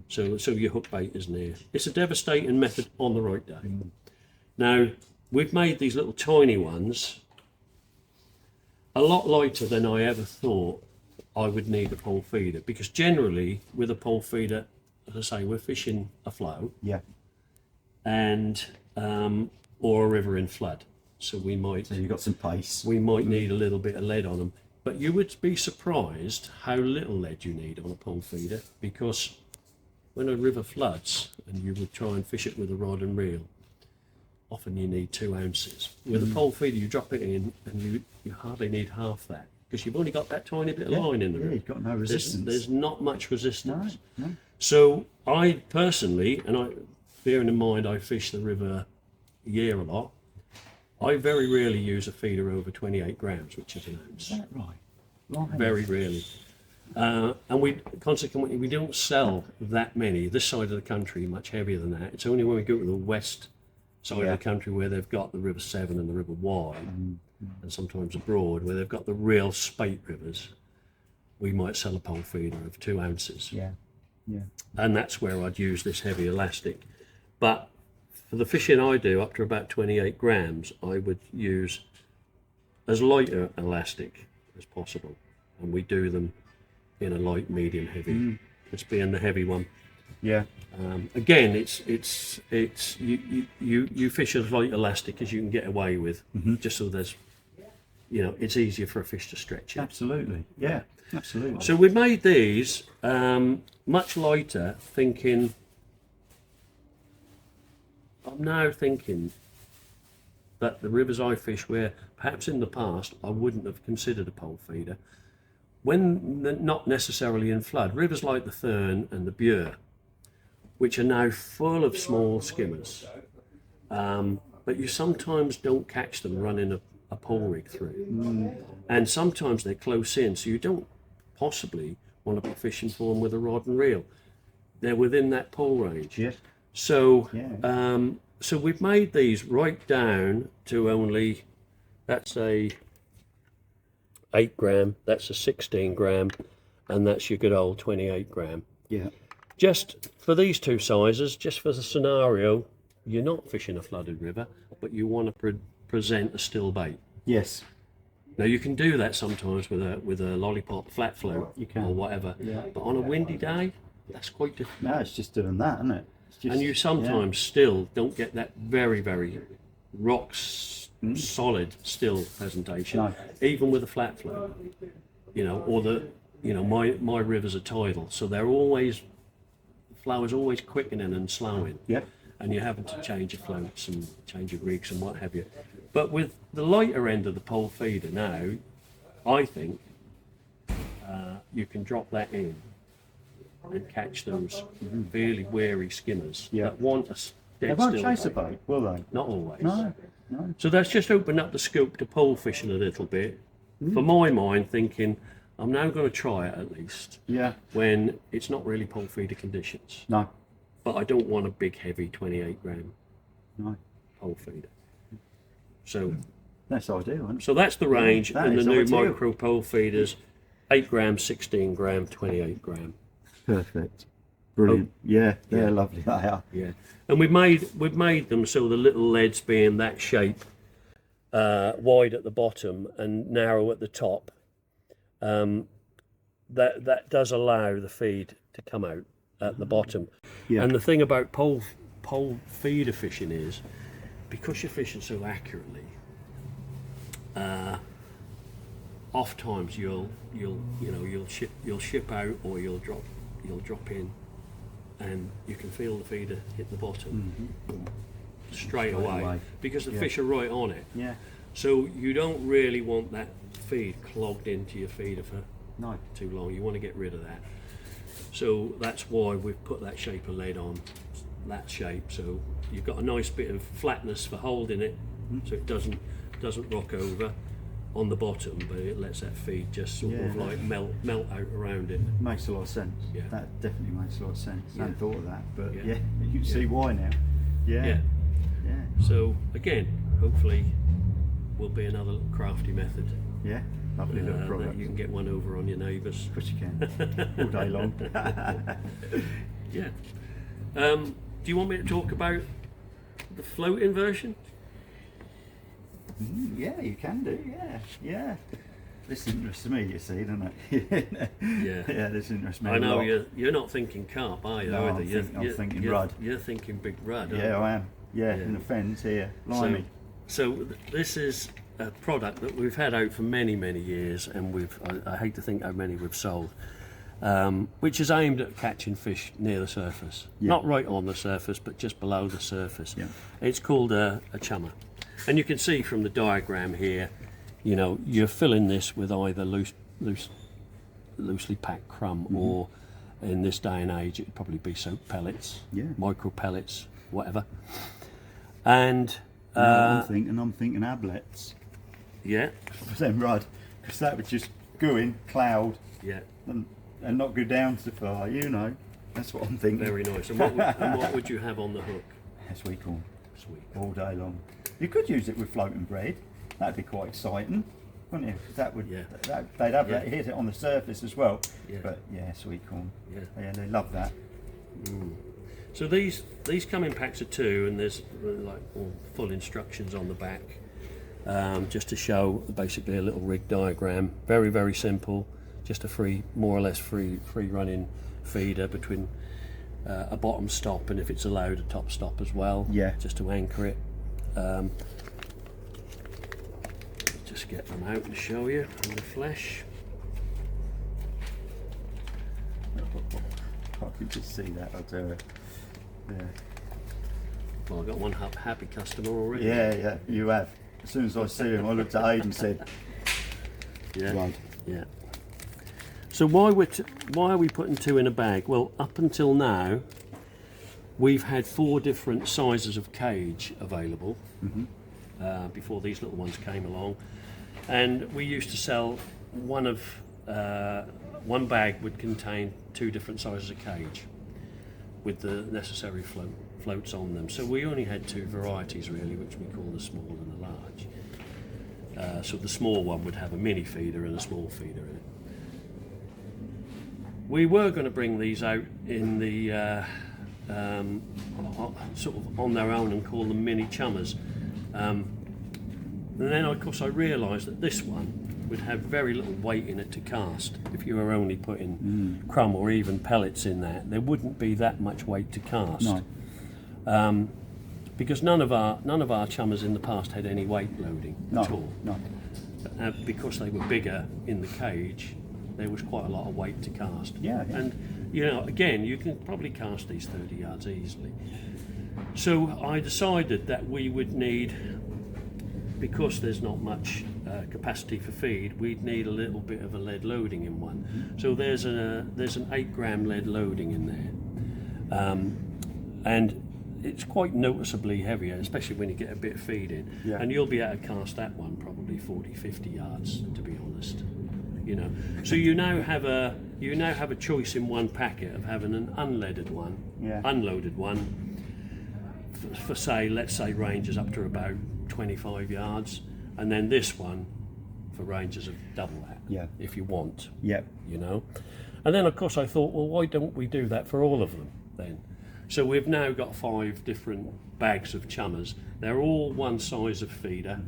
[SPEAKER 2] So your hook bait is near. It's a devastating method on the right day. Now, we've made these little tiny ones a lot lighter than I ever thought I would need a pole feeder, because generally with a pole feeder, as I say, we're fishing a flow and or a river in flood. So
[SPEAKER 1] you've got some pace.
[SPEAKER 2] We might need a little bit of lead on them, but you would be surprised how little lead you need on a pole feeder, because when a river floods and you would try and fish it with a rod and reel, often you need 2 ounces. With a pole feeder, you drop it in and you hardly need half that, because you've only got that tiny bit of line in the river.
[SPEAKER 1] You've got no resistance.
[SPEAKER 2] There's not much resistance.
[SPEAKER 1] No.
[SPEAKER 2] So I personally, bearing in mind I fish the river year a lot, I very rarely use a feeder over 28 grams, which is an ounce.
[SPEAKER 1] Is that right?
[SPEAKER 2] Very rarely. And consequently we don't sell that many this side of the country, much heavier than that. It's only when we go to the west side of the country, where they've got the River Severn and the River Wye, and sometimes abroad where they've got the real spate rivers, we might sell a pole feeder of 2 ounces.
[SPEAKER 1] Yeah.
[SPEAKER 2] And that's where I'd use this heavy elastic. But for the fishing I do up to about 28 grams, I would use as light an elastic as possible, and we do them in a light, medium, heavy. This being the heavy one.
[SPEAKER 1] Yeah.
[SPEAKER 2] Again, it's you fish as light elastic as you can get away with, just so there's, it's easier for a fish to stretch it.
[SPEAKER 1] Absolutely. Yeah. Absolutely.
[SPEAKER 2] So we made these much lighter, I'm now thinking that the rivers I fish, where perhaps in the past I wouldn't have considered a pole feeder, when they're not necessarily in flood, rivers like the Thurn and the Bure, which are now full of small skimmers, but you sometimes don't catch them running a pole rig through, and sometimes they're close in, so you don't possibly want to be fishing for them with a rod and reel. They're within that pole range.
[SPEAKER 1] Yes.
[SPEAKER 2] So so we've made these right down to only, that's a 8 gram, that's a 16 gram, and that's your good old 28 gram.
[SPEAKER 1] Yeah.
[SPEAKER 2] Just for these two sizes, just for the scenario, you're not fishing a flooded river, but you want to present a still bait.
[SPEAKER 1] Yes.
[SPEAKER 2] Now you can do that sometimes with a lollipop flat float
[SPEAKER 1] You can.
[SPEAKER 2] or whatever,
[SPEAKER 1] Yeah.
[SPEAKER 2] but on a windy day, that's quite difficult.
[SPEAKER 1] No, it's just doing that, isn't it? It's just,
[SPEAKER 2] And you sometimes still don't get that very, very solid still presentation,
[SPEAKER 1] No.
[SPEAKER 2] even with a flat float. You know, or my rivers are tidal, so they're always, the flow is always quickening and slowing.
[SPEAKER 1] Yeah.
[SPEAKER 2] And you're having to change your floats and change your rigs and what have you. But with the lighter end of the pole feeder now, I think you can drop that in and catch those really wary skimmers that want a
[SPEAKER 1] They
[SPEAKER 2] dead
[SPEAKER 1] won't
[SPEAKER 2] still
[SPEAKER 1] chase a
[SPEAKER 2] bait.
[SPEAKER 1] bait, will they?
[SPEAKER 2] Not always.
[SPEAKER 1] No. No.
[SPEAKER 2] So that's just opened up the scope to pole fishing a little bit. For my mind, thinking I'm now going to try it at least
[SPEAKER 1] Yeah.
[SPEAKER 2] when it's not really pole feeder conditions.
[SPEAKER 1] No.
[SPEAKER 2] But I don't want a big, heavy 28 gram
[SPEAKER 1] No.
[SPEAKER 2] pole feeder. So,
[SPEAKER 1] That's ideal, isn't it?
[SPEAKER 2] so that's the range
[SPEAKER 1] that
[SPEAKER 2] in the
[SPEAKER 1] is
[SPEAKER 2] new
[SPEAKER 1] ideal.
[SPEAKER 2] micro pole feeders: 8 gram, 16 gram, 28 gram.
[SPEAKER 1] Perfect. Brilliant. Yeah, they're
[SPEAKER 2] Yeah.
[SPEAKER 1] lovely. They are.
[SPEAKER 2] Yeah, and we've made them so the little leads being that shape, wide at the bottom and narrow at the top. That does allow the feed to come out at the bottom.
[SPEAKER 1] Yeah.
[SPEAKER 2] And the thing about pole feeder fishing is, because you're fishing so accurately, oft times you'll ship out or you'll drop in, and you can feel the feeder hit the bottom boom, straight away because the fish are right on it.
[SPEAKER 1] Yeah.
[SPEAKER 2] So you don't really want that feed clogged into your feeder for
[SPEAKER 1] No.
[SPEAKER 2] too long. You want to get rid of that. So that's why we've put that shape of lead on, that shape. So you've got a nice bit of flatness for holding it, so it doesn't rock over on the bottom, but it lets that feed just sort of like melt out around it.
[SPEAKER 1] Makes a lot of sense.
[SPEAKER 2] Yeah.
[SPEAKER 1] That definitely makes a lot of sense. I
[SPEAKER 2] Yeah.
[SPEAKER 1] hadn't thought of that, but
[SPEAKER 2] Yeah.
[SPEAKER 1] yeah, you can see why now. Yeah.
[SPEAKER 2] Yeah.
[SPEAKER 1] Yeah.
[SPEAKER 2] So again, hopefully, will be another crafty method
[SPEAKER 1] Yeah. Lovely little
[SPEAKER 2] that
[SPEAKER 1] product.
[SPEAKER 2] you can get one over on your neighbours.
[SPEAKER 1] Of course you can. All day long.
[SPEAKER 2] Yeah. Do you want me to talk about the floating version?
[SPEAKER 1] Yeah, you can do. Yeah. Yeah. This interests me, you see, doesn't it?
[SPEAKER 2] Yeah.
[SPEAKER 1] Yeah, this interests me.
[SPEAKER 2] I
[SPEAKER 1] a
[SPEAKER 2] know
[SPEAKER 1] lot.
[SPEAKER 2] you're not thinking carp, are you?
[SPEAKER 1] No,
[SPEAKER 2] either?
[SPEAKER 1] I'm thinking rudd.
[SPEAKER 2] You're thinking big rudd. aren't
[SPEAKER 1] Yeah,
[SPEAKER 2] you?
[SPEAKER 1] I am. Yeah,
[SPEAKER 2] Yeah.
[SPEAKER 1] in the fens here.
[SPEAKER 2] So,
[SPEAKER 1] Limey.
[SPEAKER 2] this is a product that we've had out for many, many years, and I hate to think how many we've sold, which is aimed at catching fish near the surface.
[SPEAKER 1] Yeah.
[SPEAKER 2] Not right on the surface, but just below the surface.
[SPEAKER 1] Yeah.
[SPEAKER 2] It's called a chummer. And you can see from the diagram here, you're filling this with either loosely packed crumb, or in this day and age, it'd probably be soap pellets,
[SPEAKER 1] Yeah.
[SPEAKER 2] micro pellets, whatever. And
[SPEAKER 1] I'm thinking ablets.
[SPEAKER 2] yeah,
[SPEAKER 1] For them rudd, because that would just go in, cloud,
[SPEAKER 2] yeah,
[SPEAKER 1] and not go down so far. That's what I'm thinking.
[SPEAKER 2] very nice. And what would you have on the hook?
[SPEAKER 1] Sweet corn,
[SPEAKER 2] Sweet.
[SPEAKER 1] all day long. You could use it with floating bread. That'd be quite exciting, wouldn't you? 'Cause that would.
[SPEAKER 2] Yeah.
[SPEAKER 1] They'd have
[SPEAKER 2] Yeah.
[SPEAKER 1] that hit it on the surface as well.
[SPEAKER 2] Yeah.
[SPEAKER 1] But yeah, sweet corn.
[SPEAKER 2] Yeah.
[SPEAKER 1] Yeah, they love that.
[SPEAKER 2] So these come in packs of 2, and there's full instructions on the back, just to show basically a little rig diagram. Very, very simple. Just a more or less free running feeder between a bottom stop, and if it's allowed, a top stop as well.
[SPEAKER 1] Yeah.
[SPEAKER 2] Just to anchor it. Just get them out and show you in the flesh.
[SPEAKER 1] I could just see that. I'll do it. Yeah.
[SPEAKER 2] Well, I've got one happy customer already.
[SPEAKER 1] Yeah, you have. As soon as I see him, I looked at Aid and said,
[SPEAKER 2] Yeah.
[SPEAKER 1] "Rudd."
[SPEAKER 2] Yeah. So why are we putting 2 in a bag? Well, up until now, we've had 4 different sizes of cage available before these little ones came along, and we used to sell one bag would contain 2 different sizes of cage with the necessary floats on them. So we only had 2 varieties really, which we call the small and the large. So the small one would have a mini feeder and a small feeder in it. We were going to bring these out in the sort of on their own and call them mini chummers. And then of course I realised that this one would have very little weight in it to cast. If you were only putting crumb or even pellets in there wouldn't be that much weight to cast.
[SPEAKER 1] No.
[SPEAKER 2] Because none of our chummers in the past had any weight loading at all.
[SPEAKER 1] No.
[SPEAKER 2] Because they were bigger in the cage, there was quite a lot of weight to cast.
[SPEAKER 1] Yeah.
[SPEAKER 2] And again, you can probably cast these 30 yards easily. So I decided that we would need, because there's not much capacity for feed, we'd need a little bit of a lead loading in one. So there's an 8 gram lead loading in there, and it's quite noticeably heavier, especially when you get a bit of feed in.
[SPEAKER 1] Yeah.
[SPEAKER 2] And you'll be able to cast that one probably 40-50 yards, to be honest. So you now have a choice in one packet of having an unloaded one, for say, let's say ranges up to about 25 yards, and then this one for ranges of double that, if you want.
[SPEAKER 1] Yep.
[SPEAKER 2] And then of course I thought, well, why don't we do that for all of them then? So we've now got 5 different bags of chummers. They're all one size of feeder,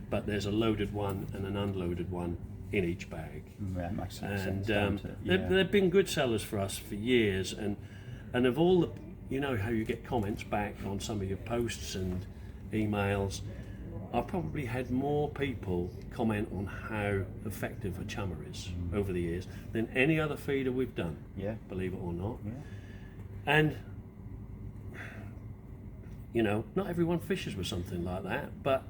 [SPEAKER 2] but there's a loaded one and an unloaded one in each bag.
[SPEAKER 1] That makes sense.
[SPEAKER 2] And they've been good sellers for us for years, and of all the, how you get comments back on some of your posts and emails, I've probably had more people comment on how effective a chummer is over the years than any other feeder we've done, believe it or not. And not everyone fishes with something like that, but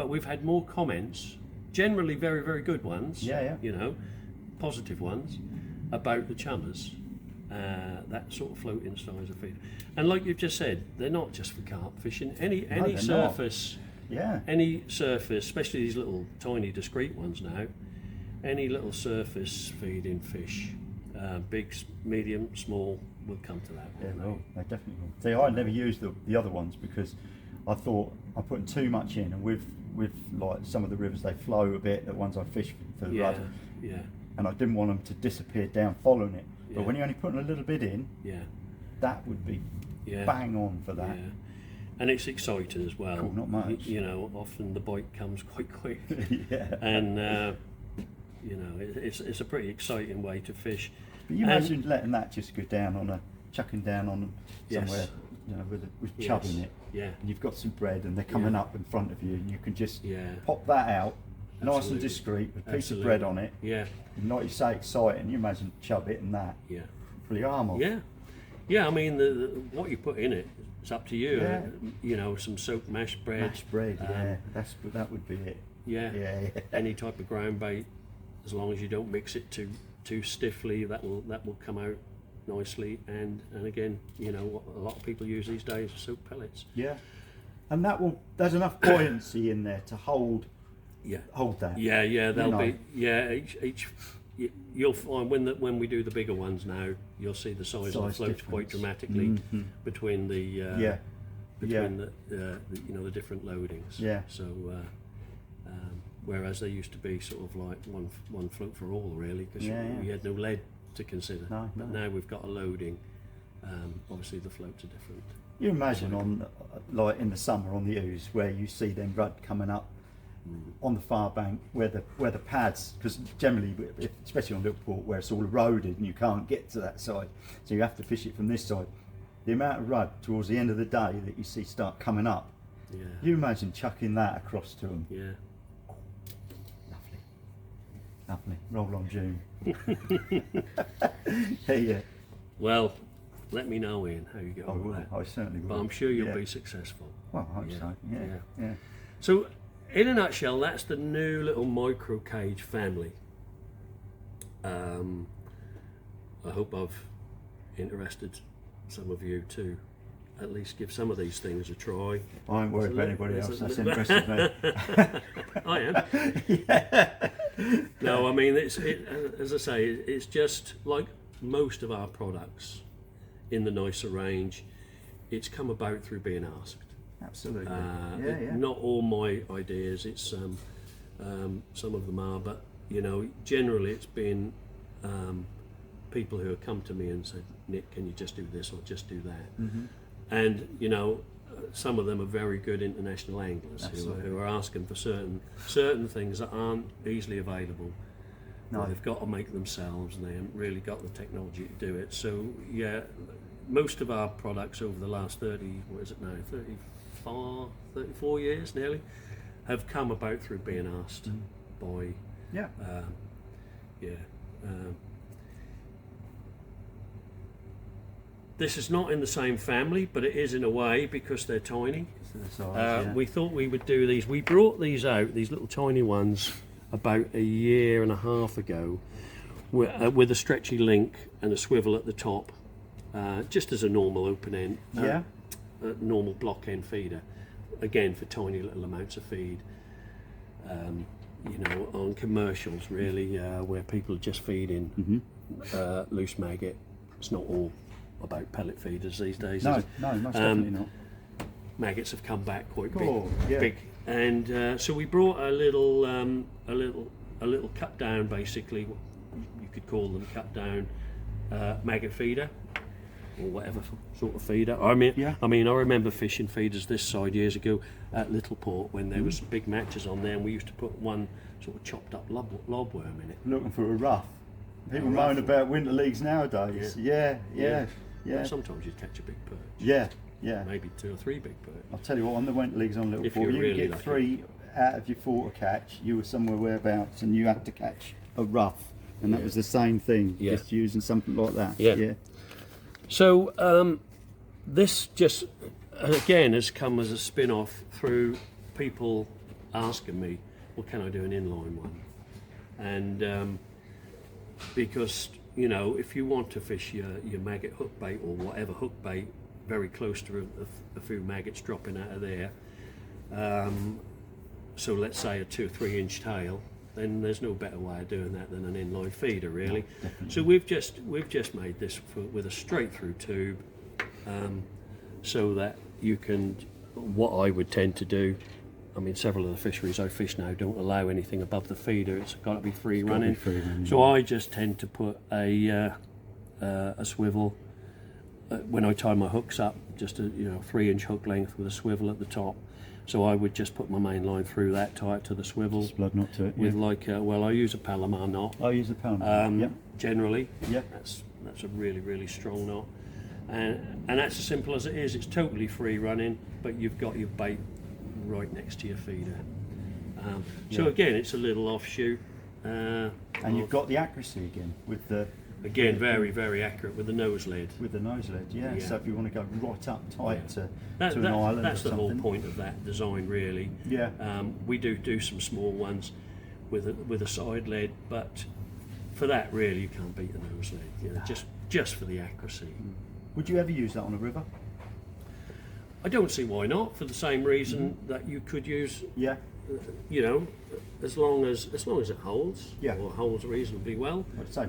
[SPEAKER 2] we've had more comments, generally very, very good ones, positive ones, about the chummers, that sort of floating size of feeder. And like you've just said, they're not just for carp fishing. Any surface, any surface, especially these little tiny discreet ones now, any little surface feeding fish, big, medium, small, will come to that.
[SPEAKER 1] They definitely will. See, I never used the other ones because I thought I'm putting too much in, and with like some of the rivers, they flow a bit, the ones I fish for the rudder, and I didn't want them to disappear down following it. But when you're only putting a little bit in, that would be bang on for that.
[SPEAKER 2] And it's exciting as well.
[SPEAKER 1] Cool, not much.
[SPEAKER 2] Often the bite comes quite quick. And it's a pretty exciting way to fish.
[SPEAKER 1] But you imagine letting that just go down chucking down on them somewhere, with chub in it. And you've got some bread, and they're coming up in front of you, and you can just pop that out, nice and discreet, with a piece of bread on it. And like you say, exciting. You imagine chub it and that. Pretty arm off.
[SPEAKER 2] I mean, what you put in it, it's up to you. Some soaked mashed bread.
[SPEAKER 1] Mashed bread, that would be it.
[SPEAKER 2] Any type of ground bait, as long as you don't mix it too stiffly, that will come out nicely. And again, what a lot of people use these days are soaked pellets.
[SPEAKER 1] And there's enough buoyancy in there to hold that.
[SPEAKER 2] There'll be each. You'll find when we do the bigger ones now, you'll see the size of the floats quite dramatically between the the different loadings. So whereas they used to be sort of like one float for all, really, because we had no lead to consider. But now we've got a loading. Obviously the floats are different.
[SPEAKER 1] You imagine on like in the summer on the ooze where you see them rudd coming up on the far bank where the pads, because generally, especially on Liverpool, where it's all eroded and you can't get to that side, so you have to fish it from this side. The amount of rudd towards the end of the day that you see start coming up, you imagine chucking that across to them. Lovely. Roll on June.
[SPEAKER 2] Well, let me know, Ian, how you get on with that.
[SPEAKER 1] I certainly will.
[SPEAKER 2] But I'm sure you'll be successful.
[SPEAKER 1] Well, I hope so. Yeah.
[SPEAKER 2] So, in a nutshell, that's the new little micro cage family. I hope I've interested some of you to at least give some of these things a try.
[SPEAKER 1] I ain't worried about anybody else. That's interested me.
[SPEAKER 2] I am. No, I mean, as I say, it's just like most of our products in the Nisa range. it's come about through being asked.
[SPEAKER 1] Absolutely.
[SPEAKER 2] Not all my ideas. It's some of them are, but you know, generally it's been people who have come to me and said, Nick, can you just do this or just do that?
[SPEAKER 1] Mm-hmm.
[SPEAKER 2] And you know, some of them are very good international anglers who are asking for certain things that aren't easily available.
[SPEAKER 1] No.
[SPEAKER 2] They've got to make themselves, and they haven't really got the technology to do it. So yeah, most of our products over the last 34 years nearly, have come about through being asked by.
[SPEAKER 1] Yeah.
[SPEAKER 2] This is not in the same family, but it is in a way because they're tiny. We thought we would do these. We brought these out, these little tiny ones, about a year and a half ago, with a stretchy link and a swivel at the top, just as a normal open end, a normal block end feeder, again for tiny little amounts of feed. You know, on commercials really, where people are just feeding loose maggot. It's not all about pellet feeders these days.
[SPEAKER 1] No, most definitely not.
[SPEAKER 2] Maggots have come back quite
[SPEAKER 1] Yeah.
[SPEAKER 2] big, and so we brought a little cut down, basically. You could call them cut down maggot feeder, or whatever sort of feeder. I remember fishing feeders this side years ago at Littleport when there was big matches on there, and we used to put one sort of chopped up lobworm in it.
[SPEAKER 1] Looking for a rough. People moan about winter leagues nowadays. Yeah.
[SPEAKER 2] Well, sometimes you'd catch a big perch.
[SPEAKER 1] Yeah.
[SPEAKER 2] Maybe 2 or 3 big perch.
[SPEAKER 1] I'll tell you what, on the winter leagues on Littleport, you
[SPEAKER 2] really
[SPEAKER 1] get
[SPEAKER 2] lucky.
[SPEAKER 1] 3 out of your 4 to catch. You were somewhere whereabouts, and you had to catch a rough, and that was the same thing.
[SPEAKER 2] Yeah.
[SPEAKER 1] Just using something like that.
[SPEAKER 2] Yeah. So this just again has come as a spin-off through people asking me, well, can I do an inline one? And because, you know, if you want to fish your maggot hook bait or whatever hook bait very close to a few maggots dropping out of there, so let's say a 2 or 3 inch tail, then there's no better way of doing that than an inline feeder, really. So we've just made this with a straight through tube, so that you can, what I would tend to do, I mean, several of the fisheries I fish now don't allow anything above the feeder. It's got to be free running. So I just tend to put a swivel when I tie my hooks up, just a 3 inch hook length with a swivel at the top. So I would just put my main line through that, tie it to the swivel.
[SPEAKER 1] Just blood knot to it.
[SPEAKER 2] With I use a Palomar knot.
[SPEAKER 1] I use a Palomar. Yep.
[SPEAKER 2] Generally.
[SPEAKER 1] Yep.
[SPEAKER 2] That's a really, really strong knot, and that's as simple as it is. It's totally free running, but you've got your bait right next to your feeder. So again, it's a little offshoot.
[SPEAKER 1] And you've got the accuracy again with the.
[SPEAKER 2] Again, very, very accurate with the nose lead.
[SPEAKER 1] With the nose lead, yeah. So if you want to go right up tight to an island
[SPEAKER 2] that's
[SPEAKER 1] or
[SPEAKER 2] the whole
[SPEAKER 1] something.
[SPEAKER 2] point of that design, really.
[SPEAKER 1] Yeah.
[SPEAKER 2] We do some small ones with a side lead, but for that, really, you can't beat the nose lead. Just for the accuracy.
[SPEAKER 1] Would you ever use that on a river?
[SPEAKER 2] I don't see why not. For the same reason that you could use.
[SPEAKER 1] Yeah.
[SPEAKER 2] As long as it holds,
[SPEAKER 1] Yeah.
[SPEAKER 2] or holds reasonably well.
[SPEAKER 1] I'd say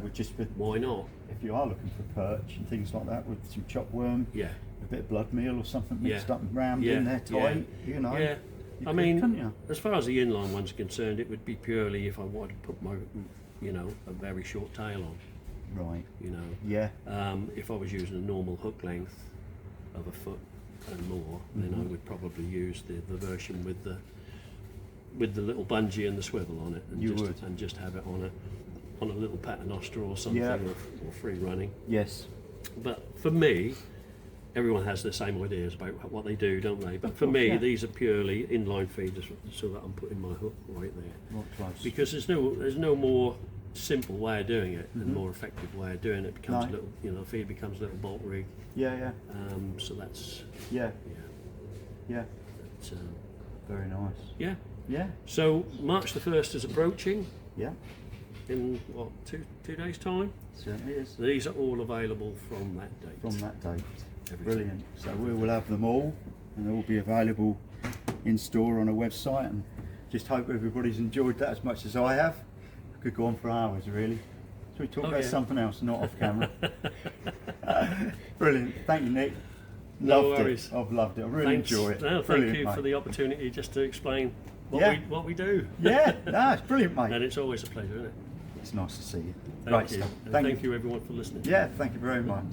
[SPEAKER 2] Why not?
[SPEAKER 1] if you are looking for perch and things like that with some chopped worm,
[SPEAKER 2] Yeah.
[SPEAKER 1] a bit of blood meal or something mixed
[SPEAKER 2] Yeah.
[SPEAKER 1] up and rammed
[SPEAKER 2] Yeah.
[SPEAKER 1] in there tight,
[SPEAKER 2] Yeah.
[SPEAKER 1] you
[SPEAKER 2] I
[SPEAKER 1] could,
[SPEAKER 2] mean,
[SPEAKER 1] couldn't you?
[SPEAKER 2] as far as the inline one's concerned, it would be purely if I wanted to put my, a very short tail on.
[SPEAKER 1] Right.
[SPEAKER 2] Yeah.
[SPEAKER 1] Yeah.
[SPEAKER 2] If I was using a normal hook length of a foot and more, then I would probably use the version with the little bungee and the swivel on it, and just have it on a little paternoster or something, or free running.
[SPEAKER 1] Yes.
[SPEAKER 2] But for me, everyone has the same ideas about what they do, don't they? But for me, these are purely inline feeders, so that I'm putting my hook right there.
[SPEAKER 1] Right close.
[SPEAKER 2] Because there's no more simple way of doing it and more effective way of doing it. It becomes a little, the feed becomes a little bolt rig.
[SPEAKER 1] Yeah.
[SPEAKER 2] So that's
[SPEAKER 1] Yeah.
[SPEAKER 2] that's,
[SPEAKER 1] Very nice.
[SPEAKER 2] yeah.
[SPEAKER 1] Yeah.
[SPEAKER 2] So March the 1st is approaching
[SPEAKER 1] Yeah.
[SPEAKER 2] in what, two days' time.
[SPEAKER 1] Certainly is.
[SPEAKER 2] These are all available from that date.
[SPEAKER 1] From that date.
[SPEAKER 2] Everything.
[SPEAKER 1] Brilliant. So we will have them all, and they'll all be available in store on a website. And just hope everybody's enjoyed that as much as I have. Could go on for hours, really. Should we talk about something else, not off camera? Brilliant. Thank you, Nick.
[SPEAKER 2] No
[SPEAKER 1] Loved
[SPEAKER 2] worries.
[SPEAKER 1] it. I've loved it. I really
[SPEAKER 2] Thanks.
[SPEAKER 1] enjoy it.
[SPEAKER 2] No, thank
[SPEAKER 1] Brilliant,
[SPEAKER 2] you
[SPEAKER 1] mate.
[SPEAKER 2] for the opportunity just to explain what
[SPEAKER 1] Yeah.
[SPEAKER 2] we do.
[SPEAKER 1] Yeah, no, it's brilliant, mate.
[SPEAKER 2] And it's always a pleasure, isn't it?
[SPEAKER 1] It's nice to see you.
[SPEAKER 2] Thank
[SPEAKER 1] Great
[SPEAKER 2] you.
[SPEAKER 1] stuff.
[SPEAKER 2] And thank you everyone for listening.
[SPEAKER 1] Yeah, thank you very much.